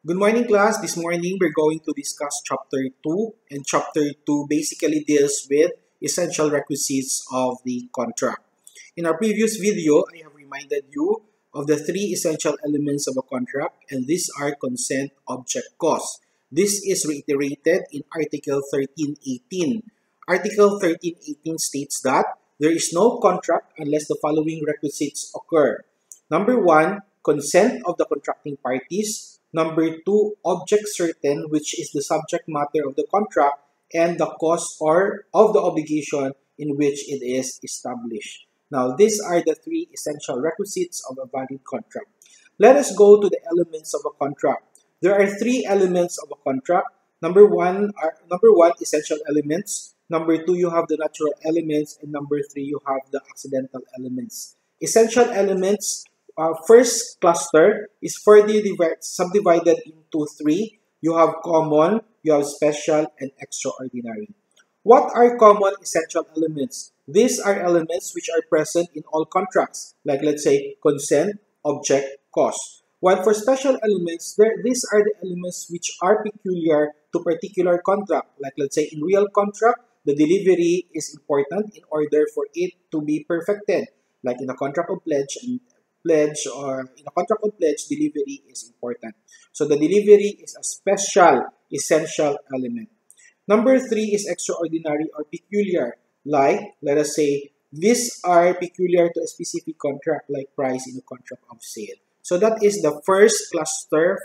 Good morning, class. This morning, we're going to discuss Chapter 2. And Chapter 2 basically deals with essential requisites of the contract. In our previous video, I have reminded you of the three essential elements of a contract, and these are consent, object, cause. This is reiterated in Article 1318. Article 1318 states that there is no contract unless the following requisites occur. Number 1, consent of the contracting parties. Number 2, object certain, which is the subject matter of the contract and the cause or of the obligation in which it is established. Now, these are the three essential requisites of a valid contract. Let us go to the elements of a contract. There are three elements of a contract. Number one, essential elements. Number 2, you have the natural elements. And number 3, you have the accidental elements. Essential elements. First cluster is further subdivided into three. You have common, you have special, and extraordinary. What are common essential elements? These are elements which are present in all contracts, like let's say consent, object, cause. While for special elements, these are the elements which are peculiar to particular contract. Like let's say in real contract, the delivery is important in order for it to be perfected. Like in a contract of pledge delivery is important. So the delivery is a special essential element. Number 3 is extraordinary or peculiar. Like, let us say, these are peculiar to a specific contract like price in a contract of sale. So that is the first cluster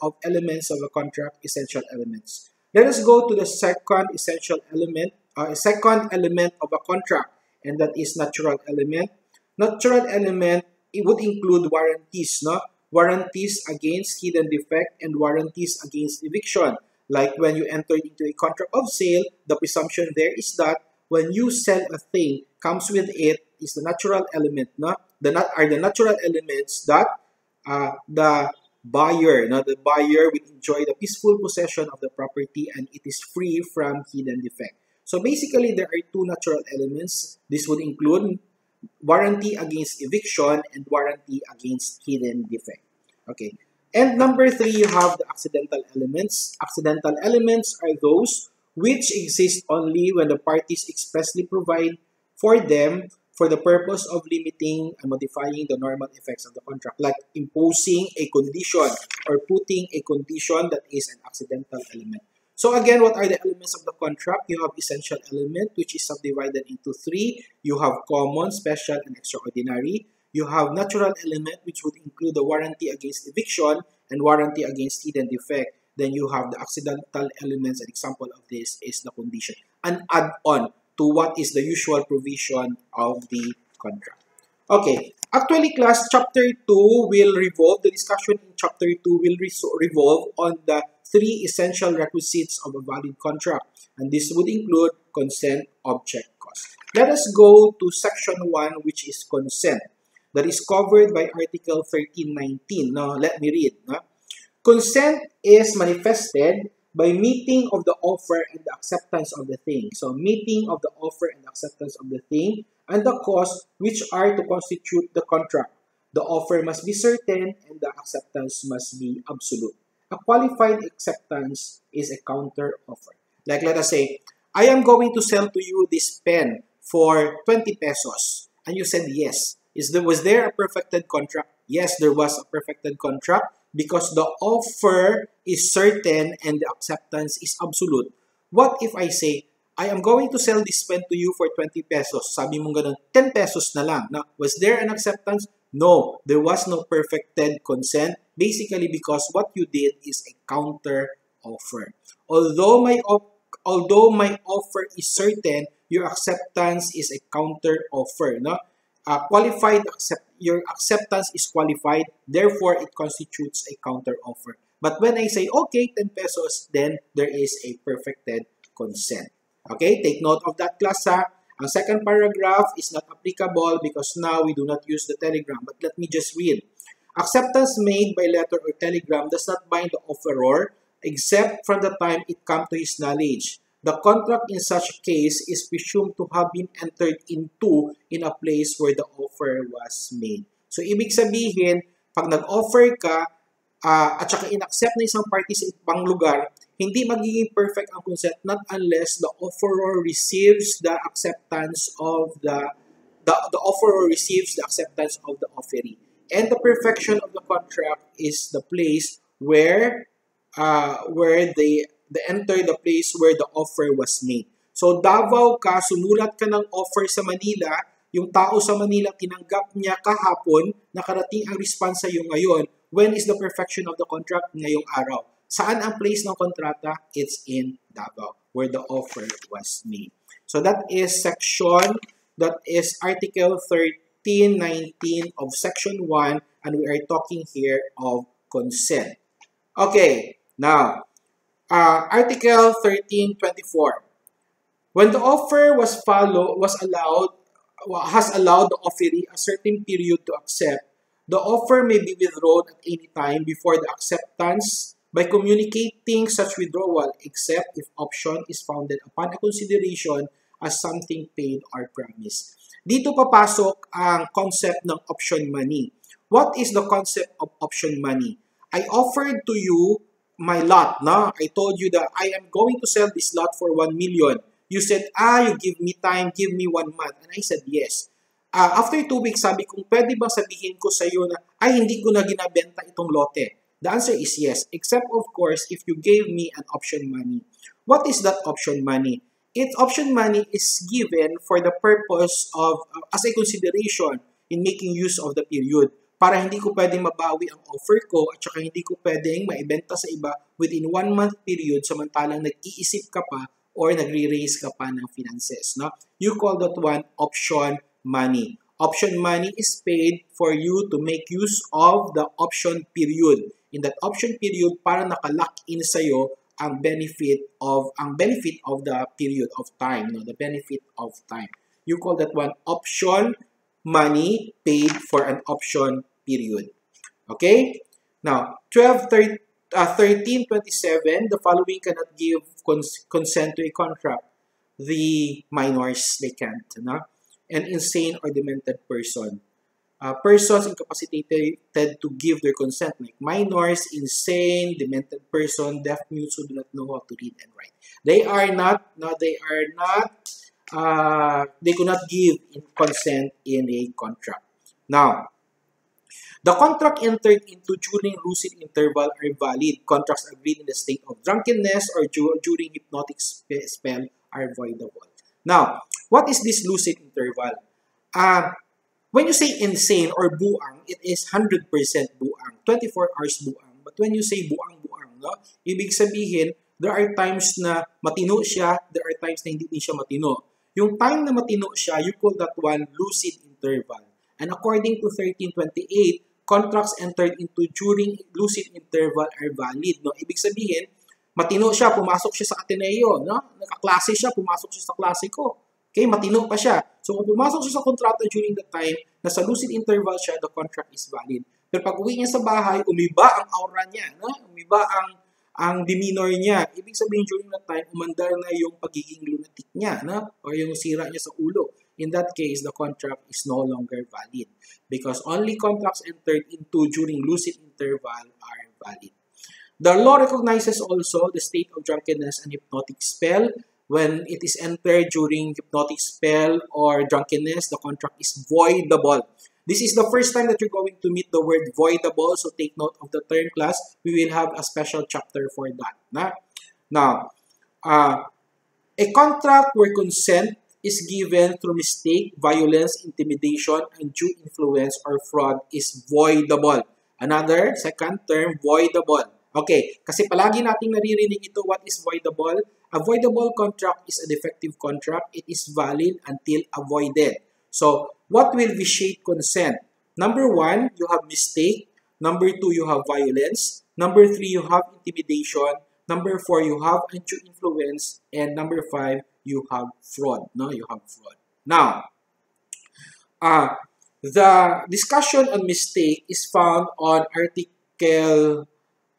of elements of a contract, essential elements. Let us go to the second essential element, second element of a contract, and that is natural element. Natural element, it would include warranties, no? Warranties against hidden defect and warranties against eviction. Like when you enter into a contract of sale, the presumption there is that when you sell a thing, comes with it is the natural element, no? The natural elements that the buyer will enjoy the peaceful possession of the property and it is free from hidden defect. So basically, there are two natural elements. This would include warranty against eviction and warranty against hidden defect. Okay. And number 3, you have the accidental elements. Accidental elements are those which exist only when the parties expressly provide for them for the purpose of limiting and modifying the normal effects of the contract, like imposing a condition or putting a condition that is an accidental element. So again, what are the elements of the contract? You have essential element, which is subdivided into 3. You have common, special, and extraordinary. You have natural element, which would include the warranty against eviction and warranty against hidden defect. Then you have the accidental elements. An example of this is the condition. An add-on to what is the usual provision of the contract. Okay, actually class, Chapter 2 will revolve, the discussion in Chapter 2 will revolve on the 3 essential requisites of a valid contract. And this would include consent, object, cause. Let us go to Section 1, which is consent. That is covered by Article 1319. Now, let me read. Consent is manifested by meeting of the offer and the acceptance of the thing. So, meeting of the offer and acceptance of the thing and the cause which are to constitute the contract. The offer must be certain and the acceptance must be absolute. A qualified acceptance is a counter offer. Like let us say, I am going to sell to you this pen for 20 pesos. And you said yes. Was there a perfected contract? Yes, there was a perfected contract because the offer is certain and the acceptance is absolute. What if I say, I am going to sell this pen to you for 20 pesos. Sabi mong ganun, 10 pesos na lang. Now, was there an acceptance? No, there was no perfected consent. Basically, because what you did is a counter offer. Although my offer is certain, your acceptance is a counter offer. No, your acceptance is qualified. Therefore, it constitutes a counter offer. But when I say okay, 10 pesos, then there is a perfected consent. Okay, take note of that, class. Ang second paragraph is not applicable because now we do not use the telegram. But let me just read. Acceptance made by letter or telegram does not bind the offeror except from the time it comes to his knowledge. The contract in such case is presumed to have been entered into in a place where the offer was made. So, ibig sabihin, pag nag-offer ka, at saka inaccept na isang party sa ibang lugar, hindi magiging perfect ang consent not unless the offeror receives the acceptance of the offeror receives the acceptance of the offeree. And the perfection of the contract is the place where they enter the place where the offer was made. So Davao ka, sumulat ka ng offer sa Manila, yung tao sa Manila tinanggap niya kahapon, nakarating ang response sa iyo ngayon. When is the perfection of the contract? Ngayong araw. Saan ang place ng kontrata? It's in Davao, where the offer was made. So that is Article 1319 of Section 1, and we are talking here of consent. Okay, now, Article 1324. When the offer has allowed the offeree a certain period to accept, the offer may be withdrawn at any time before the acceptance by communicating such withdrawal, except if option is founded upon a consideration as something paid or promised. Dito papasok ang concept ng option money. What is the concept of option money? I offered to you my lot. No? I told you that I am going to sell this lot for 1 million. You said, you give me time, give me 1 month. And I said, yes. After 2 weeks, sabi kong, pwede bang sabihin ko sa iyo na, hindi ko na ginabenta itong lote? The answer is yes, except of course, if you gave me an option money. What is that option money? Option money is given for the purpose of, as a consideration in making use of the period. Para hindi ko pwedeng mabawi ang offer ko at saka hindi ko pwedeng maibenta sa iba within 1 month period samantalang nag-iisip ka pa or nagre-raise ka pa ng finances. No? You call that one option money. Option money is paid for you to make use of the option period. In that option period, para naka-lock in sa'yo ang benefit of the period of time. No? The benefit of time. You call that one option money paid for an option period. Okay? Now, 1327, the following cannot give consent to a contract. The minors, they can't. No? An insane or demented person. Persons incapacitated to give their consent, like minors, insane, demented person, deaf mutes who do not know how to read and write. They could not give consent in a contract. Now, the contract entered into during lucid interval are valid. Contracts agreed in the state of drunkenness or during hypnotic spell are voidable. Now, what is this lucid interval? When you say insane or buang, it is 100% buang, 24 hours buang. But when you say buang-buang, no? Ibig sabihin, there are times na matino siya, there are times na hindi din siya matino. Yung time na matino siya, you call that one lucid interval. And according to 1328, contracts entered into during lucid interval are valid. No? Ibig sabihin, matino siya, pumasok siya sa Ateneo. No? Nakaklase siya, pumasok siya sa klase ko. Okay, matino pa siya. So, kung pumasok siya sa kontrata during the time, nasa lucid interval siya, the contract is valid. Pero pag uwi niya sa bahay, umiba ang aura niya. No? Umiba ang demeanor niya. Ibig sabihin, during that time, umandar na yung pagiging lunatic niya. No? O yung sira niya sa ulo. In that case, the contract is no longer valid. Because only contracts entered into during lucid interval are valid. The law recognizes also the state of drunkenness and hypnotic spell. When it is entered during hypnotic spell or drunkenness, the contract is voidable. This is the first time that you're going to meet the word voidable, so take note of the term, class. We will have a special chapter for that. Now, a contract where consent is given through mistake, violence, intimidation, undue influence, or fraud is voidable. Another, second term, voidable. Okay, kasi palagi nating naririnig ito, what is voidable? A voidable contract is a defective contract. It is valid until avoided. So, what will vitiate consent? Number 1, you have mistake. Number 2, you have violence. Number 3, you have intimidation. Number 4, you have undue influence. And number 5, you have fraud. No, you have fraud. Now, the discussion on mistake is found on Article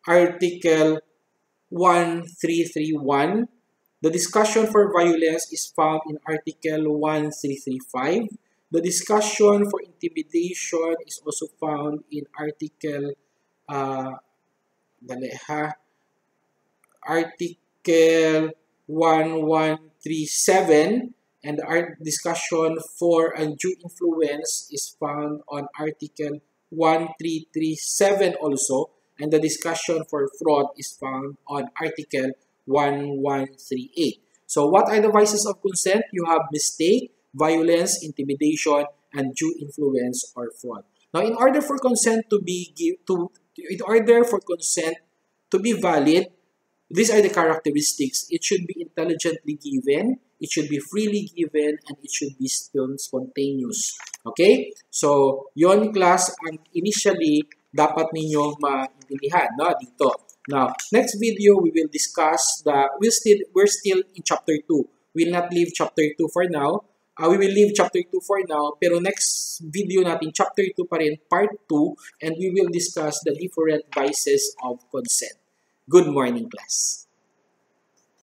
1331. The discussion for violence is found in Article 1335. The discussion for intimidation is also found in Article Dali ha. Article 1137, and our discussion for undue influence is found on Article 1337 also, and the discussion for fraud is found on Article 1138. So what are the vices of consent? You have mistake, violence, intimidation, undue influence, or fraud. Now, in order for consent to be valid, these are the characteristics. It should be intelligently given, it should be freely given, and it should be still spontaneous. Okay? So, yon class ang initially dapat ninyong maintindihan, no, dito. Now, next video we will discuss we're still in chapter 2. We'll not leave chapter 2 for now. We will leave chapter 2 for now, pero next video natin, chapter 2 pa rin, part 2, and we will discuss the different vices of consent. Good morning, class.